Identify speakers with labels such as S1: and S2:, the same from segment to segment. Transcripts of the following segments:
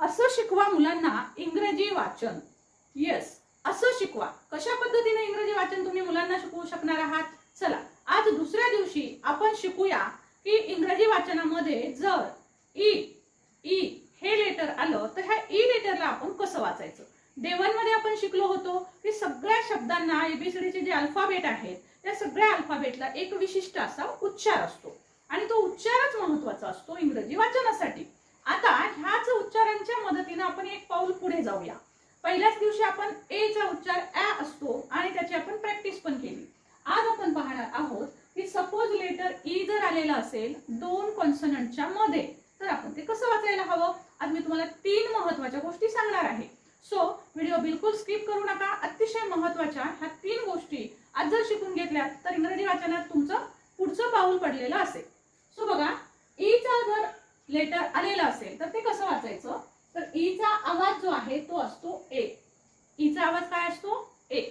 S1: असं शिकवा मुलांना इंग्रजी वाचन. येस, असं शिकवा. कशा पद्धतीने इंग्रजी वाचन तुम्ही मुलांना शिकवू शकणार आहात? चला, आज दुसऱ्या दिवशी आपण शिकूया की इंग्रजी वाचनामध्ये जर ई ई हे लेटर आलं तर ह्या ई लेटरला आपण कसं वाचायचं. डे 1 मध्ये आपण शिकलो होतो की सगळ्या शब्दांना एबीसीडीचे जे अल्फाबेट आहेत त्या सगळ्या अल्फाबेटला एक विशिष्ट असा उच्चार असतो आणि तो उच्चारच महत्त्वाचा असतो इंग्रजी वाचनासाठी. आता ह्याच उच्चारांच्या मदतीने आपण एक पाऊल पुढे जाऊया. पहिल्याच दिवशी आपण ए चा उच्चार ॲ असतो आणि त्याची आपण प्रॅक्टिस पण केली. आज आपण पाहणार आहोत की सपोज लेटर ई जर आलेला असेल दोन कॉन्सनंटच्या मध्ये तर आपण ते कसं वाचायला हवं. आज मी तुम्हाला 3 महत्त्वाच्या गोष्टी सांगणार आहे. सो व्हिडिओ बिलकुल स्किप करू नका. अतिशय महत्त्वाच्या ह्या 3 गोष्टी आज जर शिकून घेतल्या तर इंग्रजी वाचनात तुमचं पुढचं पाऊल पडलेलं असेल. सो बघा, ई चा जर लेटर आलेला असेल तर ते कसं वाचायचं. तर ई चा आवाज जो आहे तो असतो ए. ई चा आवाज काय असतो? ए.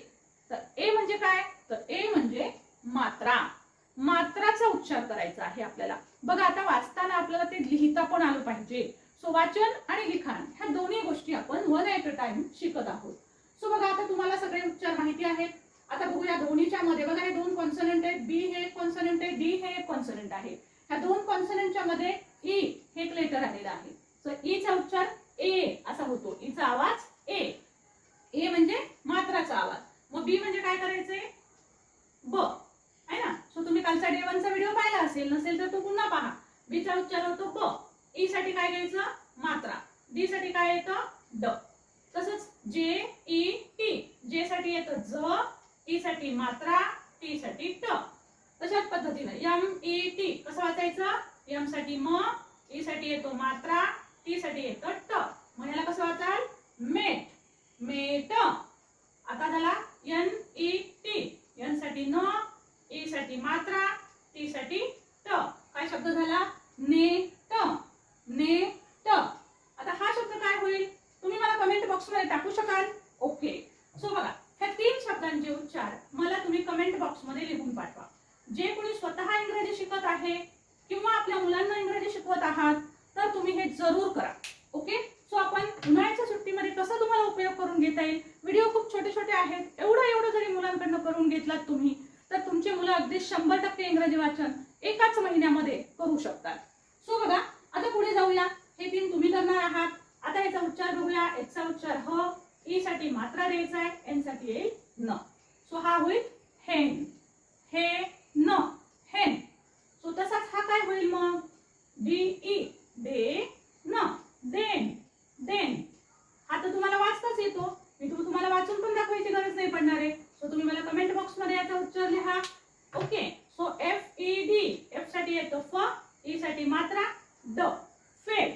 S1: तर ए म्हणजे काय? तर ए म्हणजे मात्रा. मात्राचा उच्चार करायचा आहे आपल्याला. बघा, आता वाचताना आपल्याला ते लिहिता पण आलं पाहिजे. सो वाचन आणि लिखाण ह्या दोन्ही गोष्टी आपण वन ॲट अ टाइम शिकत आहोत. सो बघा, आता तुम्हाला सगळे उच्चार माहिती आहेत. आता बघूया दोन्हीच्या मध्ये. बघा, हे 2 कॉन्सनंट आहेत. बी हे एक कॉन्सनंट आहे, डी हे एक कॉन्सनंट आहे. ह्या 2 कॉन्सनंटच्या मध्ये ई हे एक लेटर आलेलं आहे. सो ई चा उच्चार ए असा होतो. ई चा आवाज ए. ए म्हणजे मात्राचा आवाज. मग बी म्हणजे काय करायचंय? ब, आहे ना. सो तुम्ही कालचा डे 1 चा व्हिडिओ पाहिला असेल, नसेल तर तो पुन्हा पहा. बी चा उच्चार होतो ब. ई साठी काय घ्यायचं? मात्रा. डी साठी काय येतं? ड. तसंच जे ई टी. जे साठी येतं ज, ई साठी मात्रा, टी साठी ट. तशाच पद्धतीने एम ई टी कसं वाचायचं? एम साठी म, ई साठी येतो मात्रा, टी साठी येतं ट. मग याला कसं वाचाल? मेट, मेट. आता झाला एन ई टी. एन साठी न, ई साठी मात्रा, टी साठी ट. काय शब्द झाला? Net, net. आता हा शब्द काय होईल तुम्ही मला कमेंट बॉक्स मध्ये टाकू शकाल? ओके. सो बघा, ह्या 3 शब्दांचे उच्चार मला तुम्ही कमेंट बॉक्स मध्ये लिहून पाठवा. जे कोणी स्वतः इंग्रजी शिकत आहे किंवा आपल्या मुलांना इंग्रजी शिकवत आहात तर तुम्ही हे जरूर करा. ओके. सो आपण उन्हाळ्याच्या सुट्टीमध्ये कसं तुम्हाला उपयोग करून घेता येईल. व्हिडिओ खूप छोटे छोटे आहेत. एवढं जरी मुलांकडनं करून घेतलात तुम्ही तर तुमची मुलं अगदी 100% इंग्रजी वाचन एकाच महिन्यामध्ये करू शकतात. सो बघा, आता पुढे जाऊया. हे 3 तुम्ही करणार आहात. आता याचा उच्चार बघूया. एच चा उच्चार ह, ई साठी मात्रा द्यायचा आहे, एन साठी येईल न. सो हा होईल हेन, हे न, हेन. सो तसाच हा काय होईल मग? डी ई, डे न, देन, देन. हा तर तुम्हाला वाचताच येतो. मी तुम्हाला वाचून पण दाखवायची गरज नाही पडणार आहे. सो तुम्ही मला कमेंट बॉक्स मध्ये याचा उच्चार लिहा. Okay. So F E D. F साठी येतो फ, ई साठी मात्रा, ड, फेड.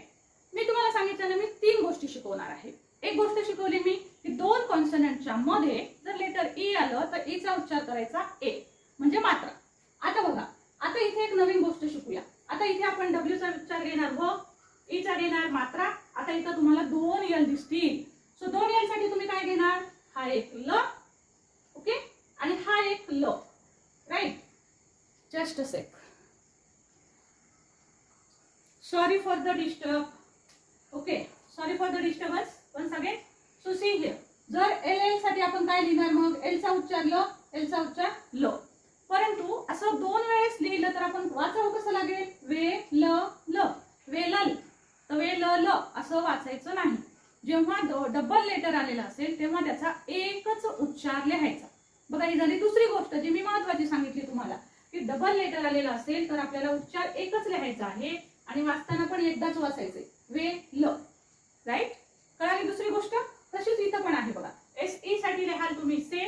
S1: मी तुम्हाला सांगितलं ना, मी 3 गोष्टी शिकवणार आहे. एक गोष्ट शिकवली मी की 2 कॉन्सनंटच्या मध्ये जर लेटर ई आलं तर ई चा उच्चार करायचा ए म्हणजे मात्रा. आता बघा, आता इथे एक नवीन गोष्ट शिकूया. आता इथे आपण डब्ल्यू चा उच्चार घेणार व, ई चा घेणार मात्रा. आता इथं तुम्हाला 2 एल दिसतील. सो 2 एल साठी तुम्ही काय घेणार? हा एक ल, ओके, आणि हा एक ल. Right. Just a sec. Sorry for the disturb. Okay, sorry for the disturbance once again. So see here, जर एल एल साठी आपण काय लिहिणार मग? एल चा उच्चार ल, एल चा उच्चार ल. परंतु असं 2 वेळेस लिहिलं तर आपण वाचावं कसं लागेल? वे ल ल, वेलल. तर वे ल ल असं वाचायचं नाही. जेव्हा डबल लेटर आलेला असेल तेव्हा त्याचा एकच उच्चार लिहायचा. बघा, ही झाली दुसरी गोष्ट जी मी महत्वाची सांगितली तुम्हाला की डबल लेटर आलेला असेल तर आपल्याला उच्चार एकच लिहायचा आहे आणि वाचताना पण एकदाच वाचायचंय. वे ल. राईट. कळाली दुसरी गोष्ट? तशीच इथं पण आहे बघा. एस ई साठी लिहाल तुम्ही से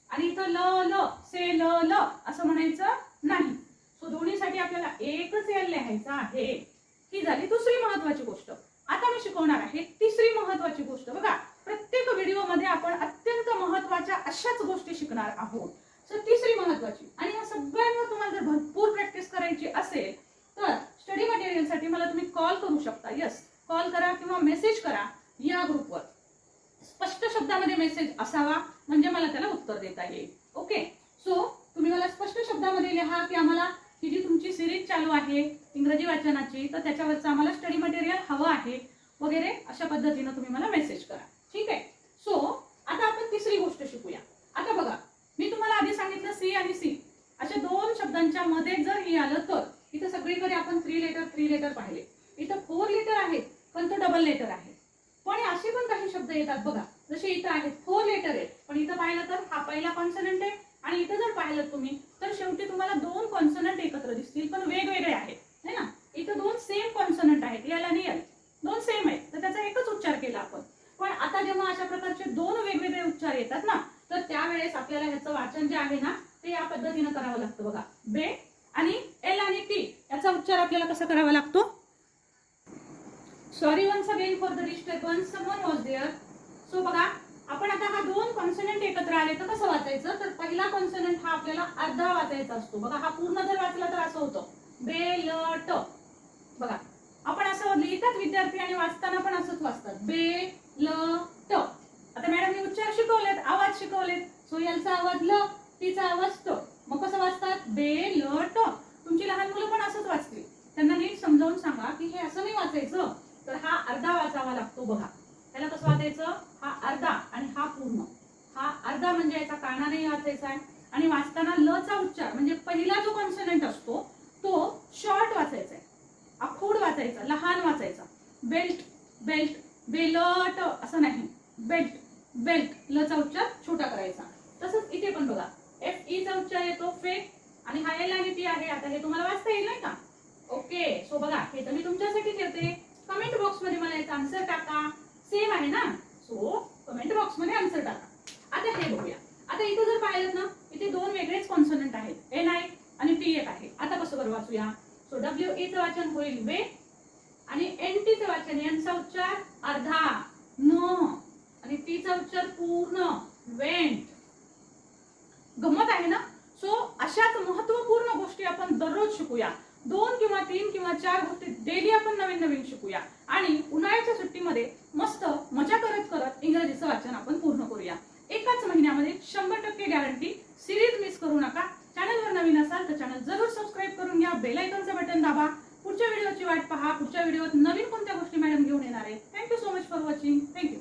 S1: आणि इथं ल ल, से ल ल असं म्हणायचं नाही. सो दोन्हीसाठी आपल्याला एकच एल लिहायचा आहे. ही झाली दुसरी महत्वाची गोष्ट. आता मी शिकवणार आहे तिसरी महत्वाची गोष्ट. बघा, प्रत्येक व्हिडिओ मध्ये आपण अत्यंत महत्वाच्या अशाच गोष्टी शिकणार आहोत. सो तिसरी महत्वाची, आणि या सगळ्यांवर तुम्हाला जर भरपूर प्रॅक्टिस करायची असेल तर स्टडी मटेरियल साठी मला तुम्ही कॉल करू शकता. यस, कॉल करा किंवा मेसेज करा या ग्रुपवर. स्पष्ट शब्दामध्ये मेसेज असावा म्हणजे मला त्याला उत्तर देता येईल. ओके. सो तुम्ही मला स्पष्ट शब्दामध्ये लिहा की आम्हाला ही जी तुमची सिरीज चालू आहे इंग्रजी वाचनाची तर त्याच्यावरचं आम्हाला स्टडी मटेरियल हवं आहे. वगैरे अशा पद्धतीनं तुम्ही मला मेसेज करा. ठीक आहे. सो आता आपण तिसरी गोष्ट शिकूया. आता बघा, मी तुम्हाला आधी सांगितलं सी आणि सी अशा दोन शब्दांच्या मध्ये जर हे आलं तर इथं सगळीकडे आपण 3 लेटर पाहिले. इथं 4 लेटर आहेत पण तो डबल लेटर आहे. पण असे पण काही शब्द येतात बघा, जसे इथं आहेत 4 लेटर आहेत पण इथं पाहिलं तर हा पहिला कॉन्सनंट आहे आणि इथं जर पाहिलं तुम्ही तर शेवटी तुम्हाला 2 कॉन्सनंट एकत्र दिसतील पण वेगवेगळे आहेत, है ना. इथं 2 सेम कॉन्सनंट आहेत, एल आणि एल 2 सेम आहेत तर त्याचा एकच उच्चार केला आपण. पण आता जेव्हा अशा प्रकारचे 2 वेगवेगळे उच्चार येतात ना तर त्यावेळेस आपल्याला ह्याचं वाचन जे आहे ना ते या पद्धतीनं करावं लागतं बघा. बे आणि एल आणि टी याचा उच्चार आपल्याला कसा करावा लागतो. Sorry once again for the disturbance, someone was there. So बघा, आपण आता हा 2 कॉन्सनंट एकत्र आले तर कसं वाचायचं, तर पहिला कॉन्सनंट हा आपल्याला अर्धा वाचायचा असतो बघा. हा पूर्ण जर वाचला तर असं होतं बे ल ट. बघा आपण असं लिहितात विद्यार्थी आणि वाचताना पण असंच वाचतात बे ल ट. आता मॅडमने उच्चार शिकवलेत, आवाज शिकवलेत. सो एलचा आवाज ल, टीचा आवाज ट. मग कसं वाचतात बे ल ट. तुमची लहान मुलं पण असंच वाचतील. त्यांना नीट समजावून सांगा की हे असं नाही वाचायचं, तर हा अर्धा वाचावा लागतो बघा. त्याला कसं वाचायचं, हा अर्धा आणि हा पूर्ण. हा अर्धा म्हणजे याचा काना नाही वाचायचा आहे आणि वाचताना ल चा उच्चार म्हणजे पहिला जो कॉन्सनंट असतो तो शॉर्ट वाचायचा आहे, आखूड वाचायचा, लहान वाचायचा. बेल्ट बेल्ट, बेलट असं नाही, बेल्ट बेल्ट. ल चा उच्चार छोटा करायचा. तसंच इथे पण बघा एफ ई चा उच्चार येतो फे आणि हा एल आणि टी आहे. आता हे तुम्हाला वाचता येईल नाही का. ओके. सो बघा हे तर मी तुमच्यासाठी ठेवते. कमेंट बॉक्स मध्ये मला याचा आन्सर टाका. सेम आहे ना. सो कमेंट बॉक्स मध्ये आन्सर टाका. आता हे बघूया. आता इथे जर पाहिलं ना इथे 2 वेगळेच कॉन्सोनंट आहेत, एन आय आणि टी एक आहे. आता कसं बरं वाचूया. सो डब्ल्यू ए चं वाचन होईल वे आणि एन टी चं वाचन, एन चा उच्चार अर्धा न आणि टी चा उच्चार पूर्ण वेंट. गंमत आहे ना. सो अशाच महत्वपूर्ण गोष्टी आपण दररोज शिकूया. 2 किंवा 3 किंवा 4 गोष्टी डेली आपण नवीन नवीन शिकूया आणि उन्हाळ्याच्या सुट्टीमध्ये मस्त मजा करत करत इंग्रजीचं वाचन आपण पूर्ण करूया. एकाच महिन्यामध्ये 100% गॅरंटी. सिरीज मिस करू नका. चॅनलवर नवीन असाल तर चॅनल जरूर सबस्क्राईब करून घ्या. बेल आयकॉनचं बटन दाबा. पुढच्या व्हिडिओची वाट पहा. पुढच्या व्हिडिओत नवीन कोणत्या गोष्टी मॅडम घेऊन येणार आहे. Thank you so much for watching. Thank you.